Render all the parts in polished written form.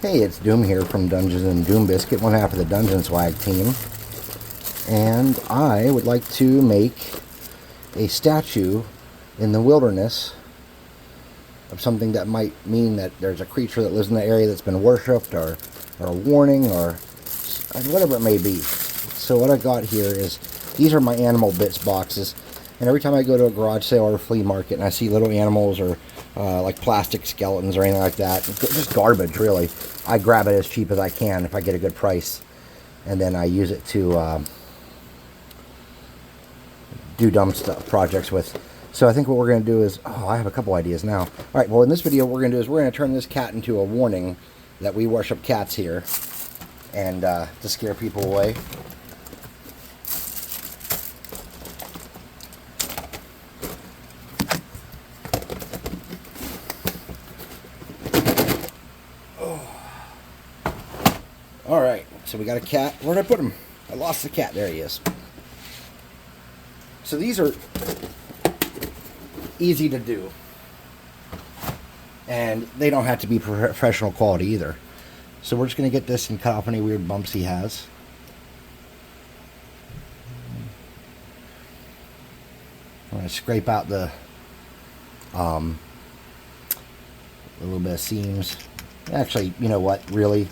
Hey, it's Doom here from Dungeons and Doom Biscuit, one half of the Dungeon Swag team. And I would like to make a statue in the wilderness of something that might mean that there's a creature that lives in the area that's been worshipped, or a warning, or whatever it may be. So what I got here is, these are my animal bits boxes. And every time I go to a garage sale or a flea market and I see little animals or like plastic skeletons or anything like that, just garbage really, I grab it as cheap as I can if I get a good price. And then I use it to do dumb stuff, projects with. So I think what we're going to do is, I have a couple ideas now. Alright, well in this video what we're going to do is we're going to turn this cat into a warning that we worship cats here. And to scare people away. Alright, so we got a cat. Where did I put him? I lost the cat. There he is. So these are easy to do. And they don't have to be professional quality either. So we're just going to get this and cut off any weird bumps he has. I'm going to scrape out the a little bit of seams. Actually, you know what, really,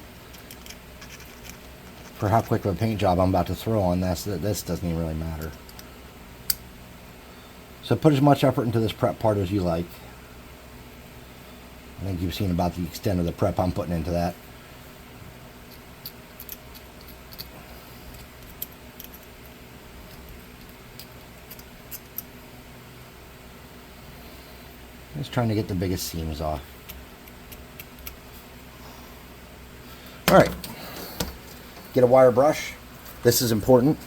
for how quick of a paint job I'm about to throw on this doesn't even really matter. So put as much effort into this prep part as you like. I think you've seen about the extent of the prep I'm putting into that. Just trying to get the biggest seams off. Alright. Get a wire brush. This is important.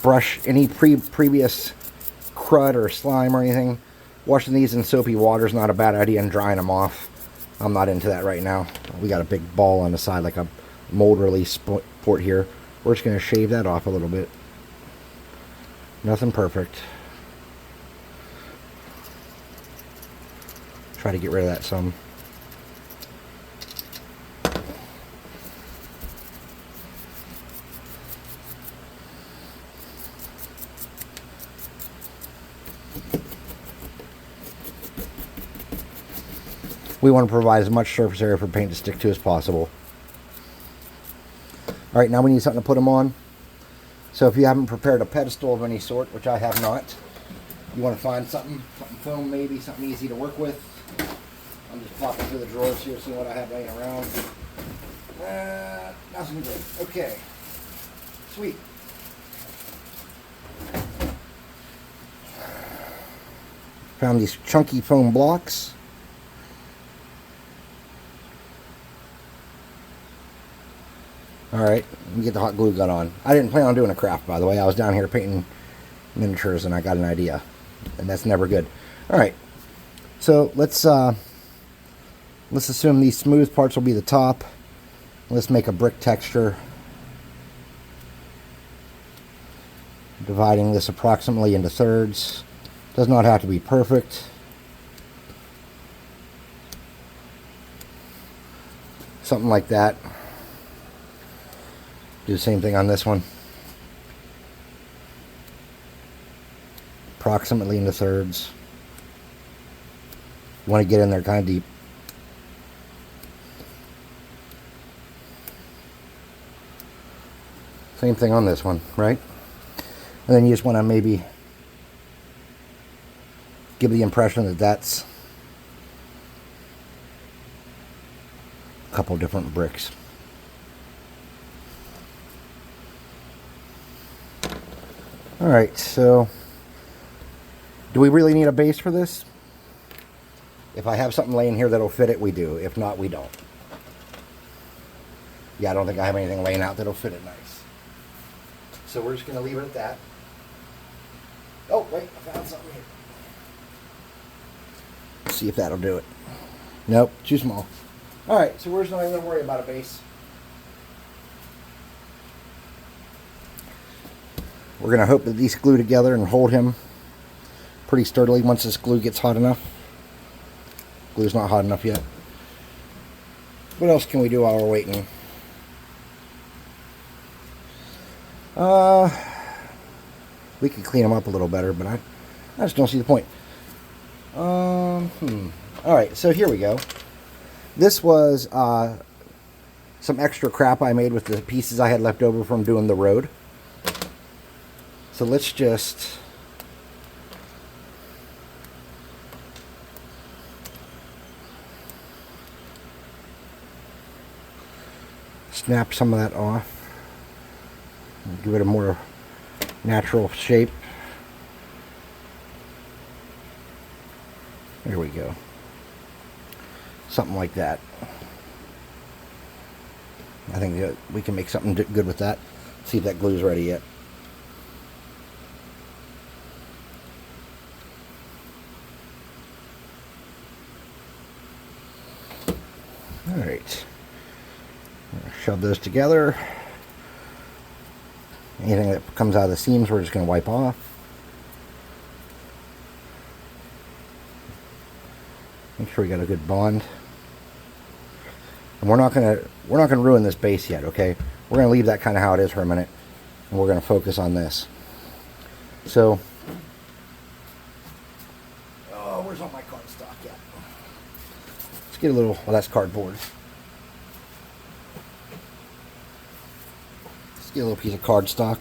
Brush any previous crud or slime or anything. Washing these in soapy water is not a bad idea, and drying them off. I'm not into that right now. We got a big ball on the side, like a mold release port here. We're just going to shave that off a little bit. Nothing perfect. Try to get rid of that some. We want to provide as much surface area for paint to stick to as possible. Alright, now we need something to put them on. So if you haven't prepared a pedestal of any sort, which I have not, you want to find something foam maybe, something easy to work with. I'm just popping through the drawers here, seeing what I have laying around. Nothing good. Okay. Sweet. Found these chunky foam blocks. Alright, let me get the hot glue gun on. I didn't plan on doing a craft, by the way. I was down here painting miniatures and I got an idea. And that's never good. Alright, so let's assume these smooth parts will be the top. Let's make a brick texture. Dividing this approximately into thirds. Does not have to be perfect. Something like that. Do the same thing on this one. Approximately into thirds. You want to get in there kind of deep. Same thing on this one, right? And then you just want to maybe give the impression that that's a couple different bricks. Alright, so do we really need a base for this? If I have something laying here that'll fit it, we do. If not, we don't. Yeah, I don't think I have anything laying out that'll fit it nice. So we're just going to leave it at that. Oh, wait, I found something here. Let's see if that'll do it. Nope, too small. Alright, so we're just not even going to worry about a base. We're going to hope that these glue together and hold him pretty sturdily once this glue gets hot enough. Glue's not hot enough yet. What else can we do while we're waiting? We could clean them up a little better, but I just don't see the point. Alright, so here we go. This was some extra crap I made with the pieces I had left over from doing the road. So let's just snap some of that off. Give it a more natural shape. There we go. Something like that. I think that we can make something good with that. See if that glue's ready yet. Alright. Shove those together. Anything that comes out of the seams we're just going to wipe off. Make sure we got a good bond. And we're not going to ruin this base yet, okay? We're going to leave that kind of how it is for a minute, and we're going to focus on this. So, oh, where's all my cardstock at? Let's get a little. Well, that's cardboard. Let's get a little piece of cardstock.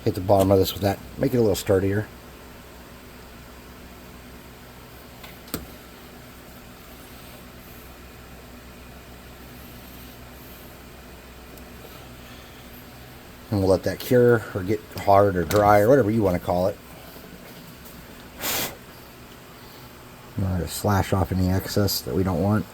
Hit the bottom of this with that. Make it a little sturdier. And we'll let that cure or get hard or dry or whatever you want to call it. I'm going to slash off any excess that we don't want.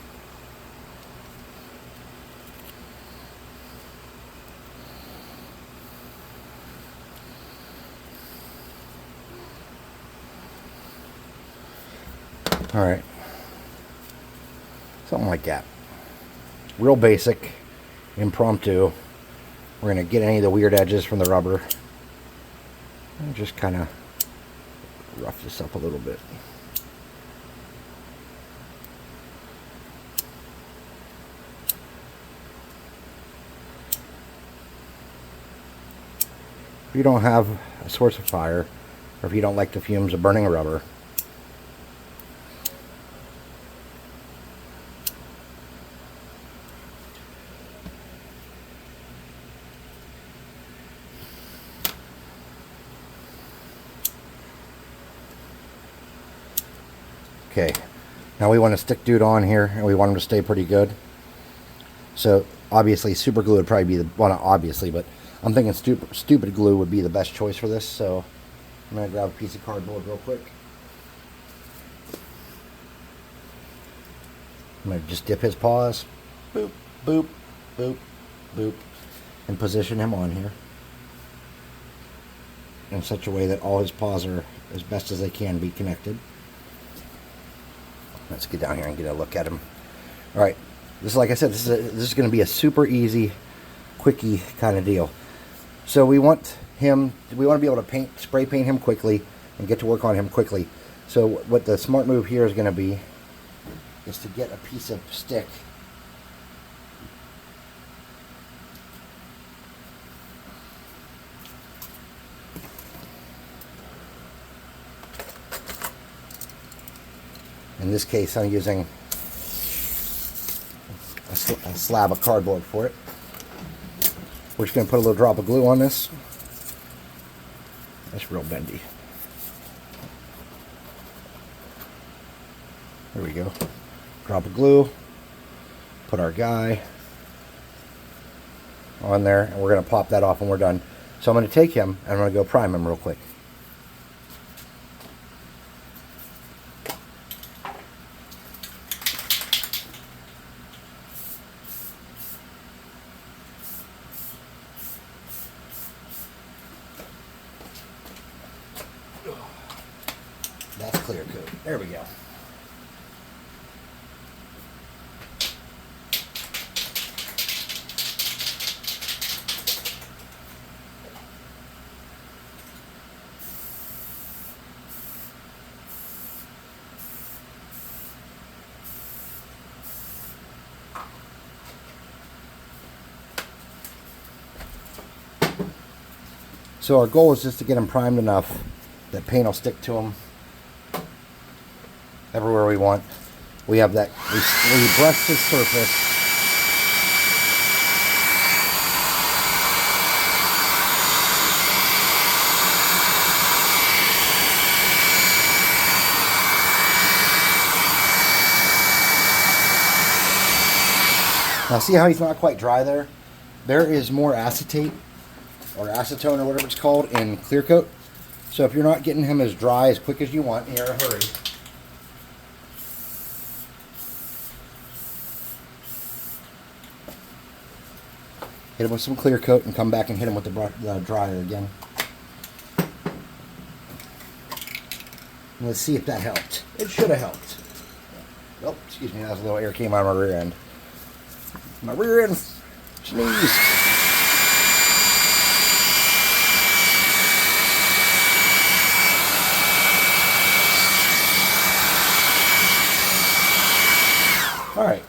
Alright. Something like that. Real basic, impromptu. We're going to get any of the weird edges from the rubber. And just kind of rough this up a little bit. If you don't have a source of fire, or if you don't like the fumes of burning rubber, okay, now we want to stick dude on here, and we want him to stay pretty good. So obviously super glue would probably be the, well, not obviously, but I'm thinking stupid glue would be the best choice for this. So I'm going to grab a piece of cardboard real quick. I'm going to just dip his paws, boop, boop, boop, boop, and position him on here in such a way that all his paws are as best as they can be connected. Let's get down here and get a look at him. All right, this is, like I said, this is going to be a super easy, quickie kind of deal. So we want to be able to spray paint him quickly and get to work on him quickly. So what the smart move here is going to be is to get a piece of stick. In this case, I'm using a slab of cardboard for it. We're just going to put a little drop of glue on this. That's real bendy. There we go. Drop of glue. Put our guy on there, and we're going to pop that off when we're done. So I'm going to take him, and I'm going to go prime him real quick. That's clear coat. There we go. So our goal is just to get them primed enough that paint will stick to them everywhere we want. We have that, we brush the surface. Now see how he's not quite dry there? There is more acetate or acetone or whatever it's called in clear coat. So if you're not getting him as dry as quick as you want, and you're in a hurry, hit him with some clear coat and come back and hit him with the dryer again. Let's see if that helped. It should have helped. Oh, excuse me, that was a little air came out of my rear end. My rear end sneezed. All right.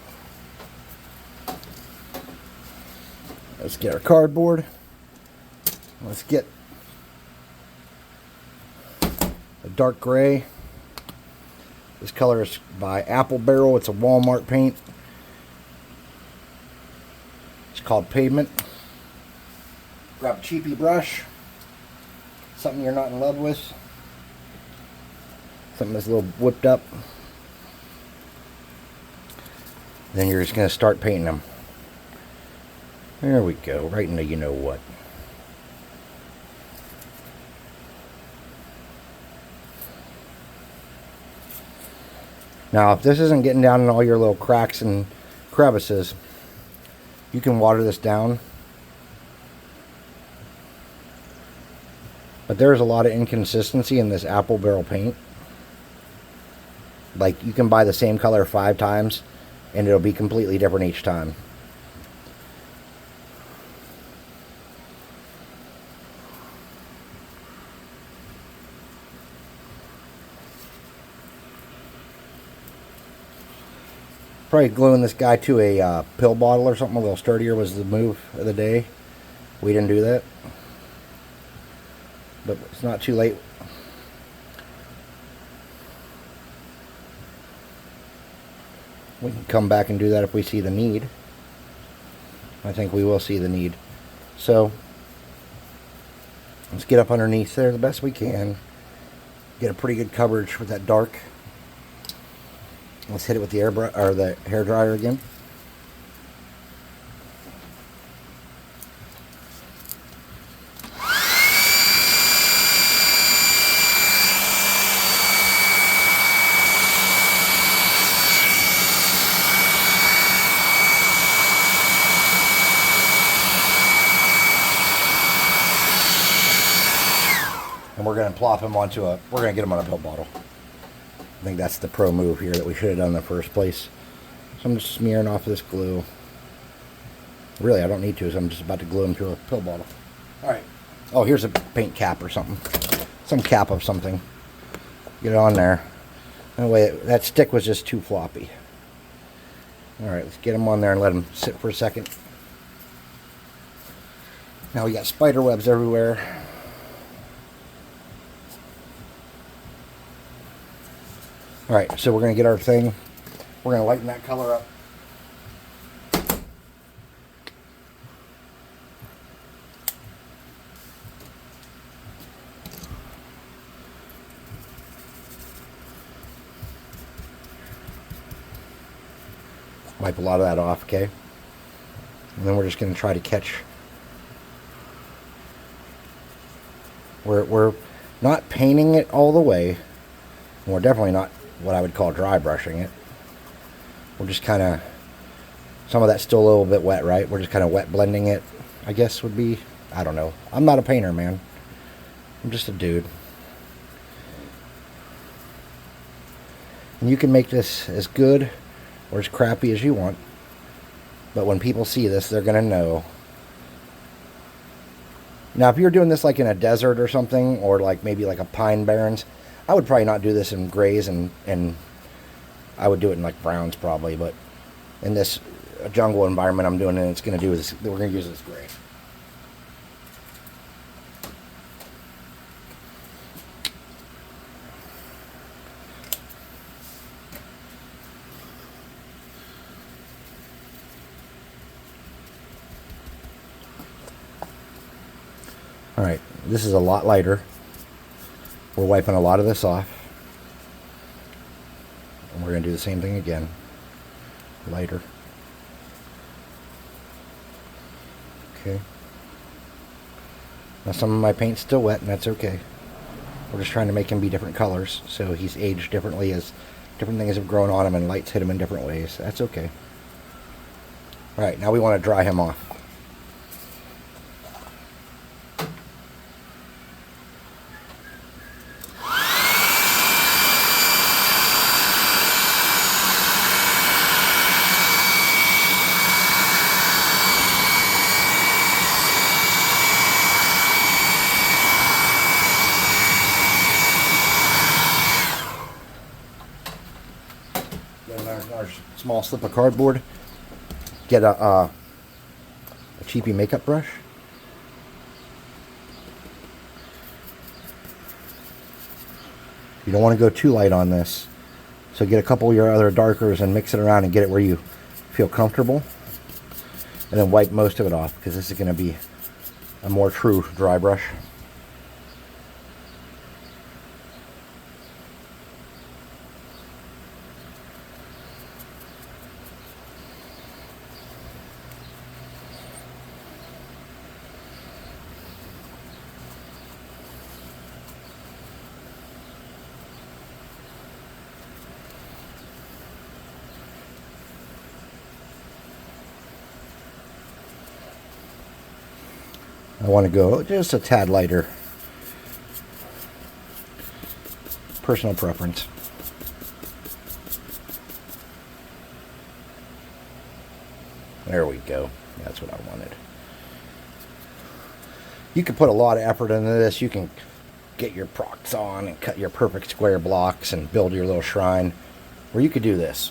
Let's get our cardboard. Let's get a dark gray. This color is by Apple Barrel. It's a Walmart paint. It's called Pavement. Grab a cheapy brush. Something you're not in love with. Something that's a little whipped up. Then you're just going to start painting them. There we go. Right into you know what. Now, if this isn't getting down in all your little cracks and crevices, you can water this down. But there's a lot of inconsistency in this Apple Barrel paint. Like, you can buy the same color 5 times, and it'll be completely different each time. Probably gluing this guy to a pill bottle or something a little sturdier was the move of the day. We didn't do that. But it's not too late. We can come back and do that if we see the need. I think we will see the need. So, let's get up underneath there the best we can. Get a pretty good coverage with that dark. Let's hit it with the the hair dryer again. And we're going to plop him onto we're going to get him on a pill bottle. I think that's the pro move here that we should have done in the first place. So I'm just smearing off this glue. Really, I don't need to, so I'm just about to glue him to a pill bottle. Alright. Oh, here's a paint cap or something. Some cap of something. Get it on there. Anyway, that stick was just too floppy. Alright, let's get him on there and let him sit for a second. Now we got spider webs everywhere. Alright, so we're going to get our thing. We're going to lighten that color up. Wipe a lot of that off, okay? And then we're just going to try to catch. We're not painting it all the way. And we're definitely not what I would call dry brushing it. We're just kind of, some of that's still a little bit wet, right? We're just kind of wet blending it, I guess would be, I don't know. I'm not a painter, man. I'm just a dude. And you can make this as good or as crappy as you want. But when people see this, they're going to know. Now, if you're doing this like in a desert or something, or like maybe like a pine barrens, I would probably not do this in grays, and I would do it in like browns probably, but in this jungle environment I'm doing it, it's going to do is we're going to use this gray. Alright, this is a lot lighter. We're wiping a lot of this off. And we're going to do the same thing again. Lighter. Okay. Now some of my paint's still wet, and that's okay. We're just trying to make him be different colors, so he's aged differently as different things have grown on him and lights hit him in different ways. That's okay. Alright, now we want to dry him off. Our small slip of cardboard. Get a cheapy makeup brush. You don't want to go too light on this. So get a couple of your other darkers and mix it around and get it where you feel comfortable. And then wipe most of it off, because this is going to be a more true dry brush. I want to go just a tad lighter. Personal preference. There we go. That's what I wanted. You can put a lot of effort into this. You can get your procs on and cut your perfect square blocks and build your little shrine. Or you could do this.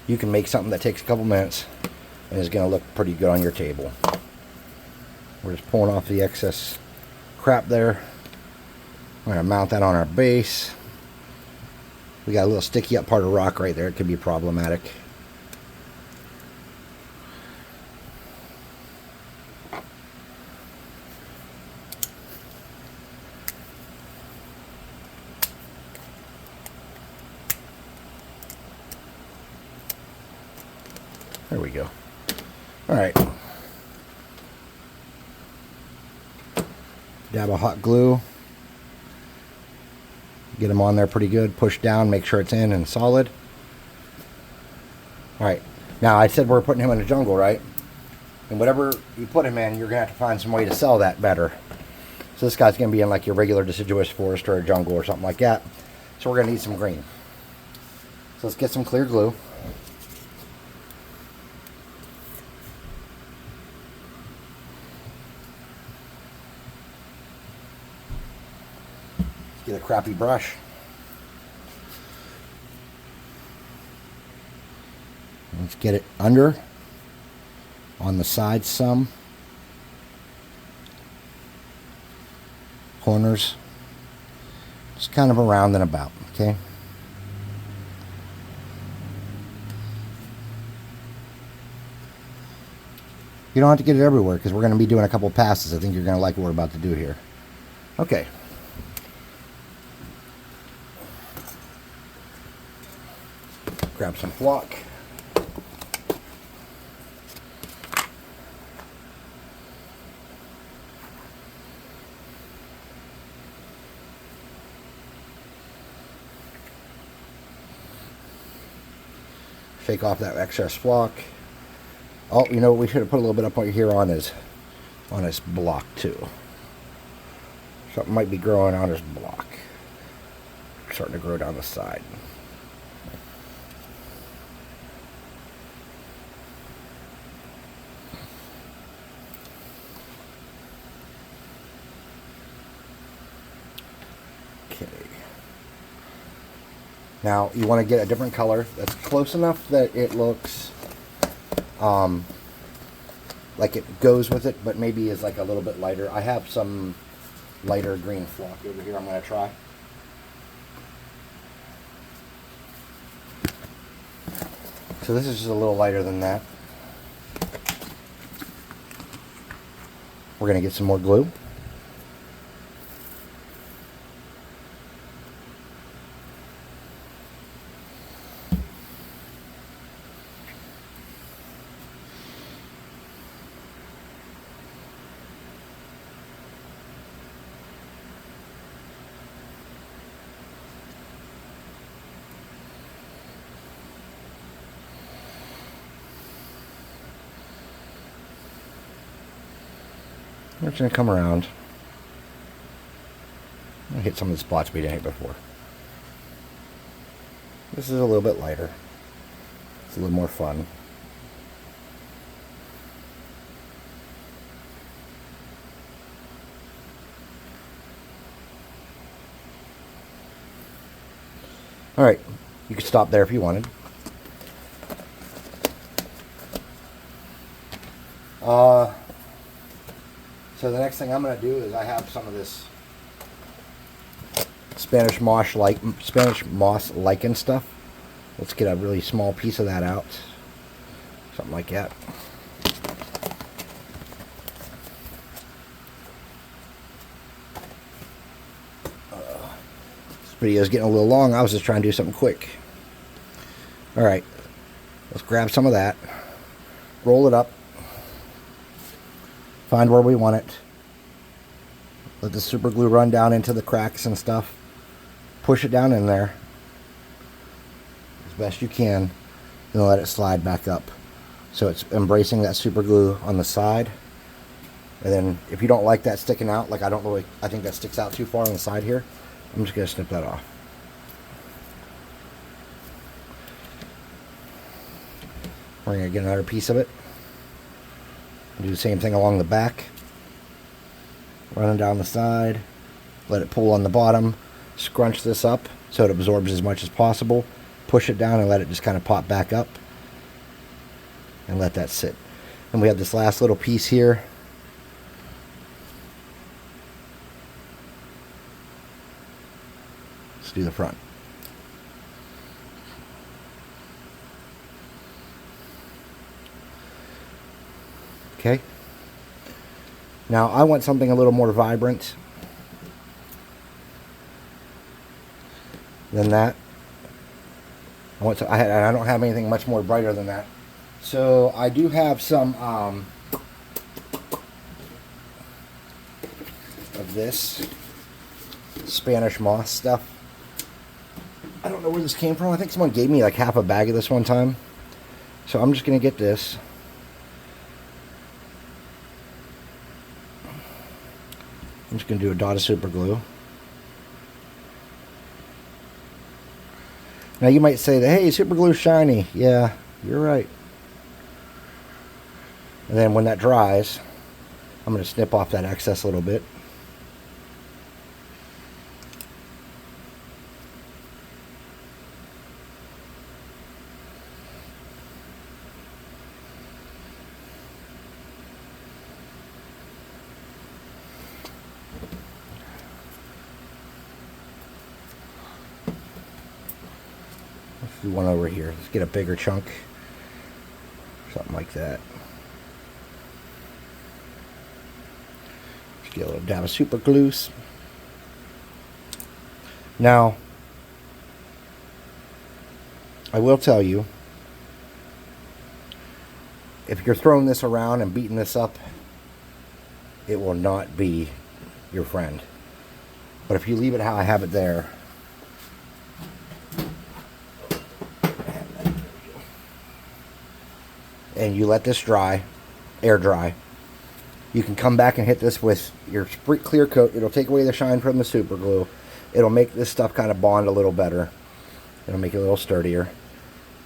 You can make something that takes a couple minutes and is going to look pretty good on your table. We're just pulling off the excess crap there. We're going to mount that on our base. We got a little sticky up part of rock right there. It could be problematic. There we go. All right. Dab of hot glue. Get them on there pretty good. Push down, make sure it's in and solid. Alright, now I said we're putting him in a jungle, right? And whatever you put him in, you're going to have to find some way to sell that better. So this guy's going to be in like your regular deciduous forest or a jungle or something like that. So we're going to need some green. So let's get some clear glue. Get a crappy brush. Let's get it under, on the sides some, corners, just kind of around and about, okay? You don't have to get it everywhere because we're going to be doing a couple passes. I think you're going to like what we're about to do here. Okay. Grab some flock. Shake off that excess flock. Oh, you know, we should have put a little bit up here on his block too. Something might be growing on his block. Starting to grow down the side. Okay. Now you want to get a different color that's close enough that it looks like it goes with it, but maybe is like a little bit lighter. I have some lighter green flock over here I'm going to try. So this is just a little lighter than that. We're going to get some more glue. We're just going to come around and hit some of the spots we didn't hit before. This is a little bit lighter. It's a little more fun. Alright, you could stop there if you wanted. So the next thing I'm going to do is I have some of this Spanish moss lichen stuff. Let's get a really small piece of that out. Something like that. This video is getting a little long. I was just trying to do something quick. Alright, let's grab some of that. Roll it up. Find where we want it. Let the super glue run down into the cracks and stuff. Push it down in there as best you can, and let it slide back up. So it's embracing that super glue on the side. And then if you don't like that sticking out, like I think that sticks out too far on the side here, I'm just going to snip that off. We're going to get another piece of it. Do the same thing along the back. Running down the side. Let it pull on the bottom. Scrunch this up so it absorbs as much as possible. Push it down and let it just kind of pop back up. And let that sit. And we have this last little piece here. Let's do the front. Okay. Now I want something a little more vibrant than that. I don't have anything much more brighter than that. So I do have some of this Spanish moss stuff. I don't know where this came from. I think someone gave me like half a bag of this one time. So I'm just going to get this. I'm just going to do a dot of super glue. Now you might say that, hey, super glue's shiny. Yeah, you're right. And then when that dries, I'm going to snip off that excess a little bit. Do one over here. Let's get a bigger chunk. Something like that. Just get a little dab of super glue. Now, I will tell you, if you're throwing this around and beating this up, it will not be your friend. But if you leave it how I have it there, and you let this dry, air dry, you can come back and hit this with your clear coat. It'll take away the shine from the super glue. It'll make this stuff kind of bond a little better. It'll make it a little sturdier.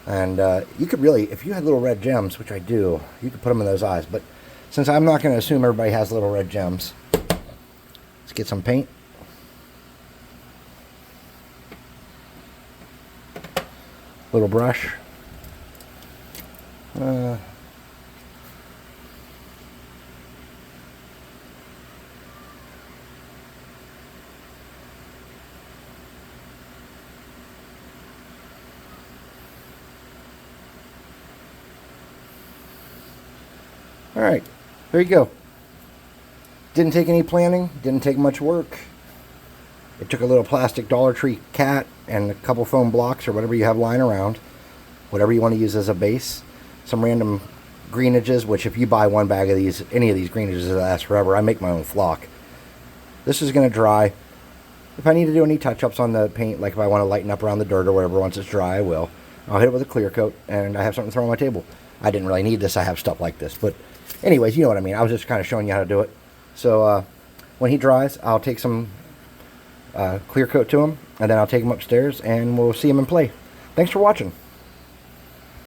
And you could really, if you had little red gems, which I do, you could put them in those eyes. But since I'm not going to assume everybody has little red gems, let's get some paint. Little brush. Alright, there you go. Didn't take any planning, didn't take much work. It took a little plastic Dollar Tree cat and a couple foam blocks or whatever you have lying around. Whatever you want to use as a base. Some random greenages, which if you buy one bag of these, any of these greenages, it'll last forever. I make my own flock. This is going to dry. If I need to do any touch-ups on the paint, like if I want to lighten up around the dirt or whatever, once it's dry, I will. I'll hit it with a clear coat, and I have something to throw on my table. I didn't really need this. I have stuff like this. But anyways, you know what I mean. I was just kind of showing you how to do it. So when he dries, I'll take some clear coat to him, and then I'll take him upstairs, and we'll see him in play. Thanks for watching.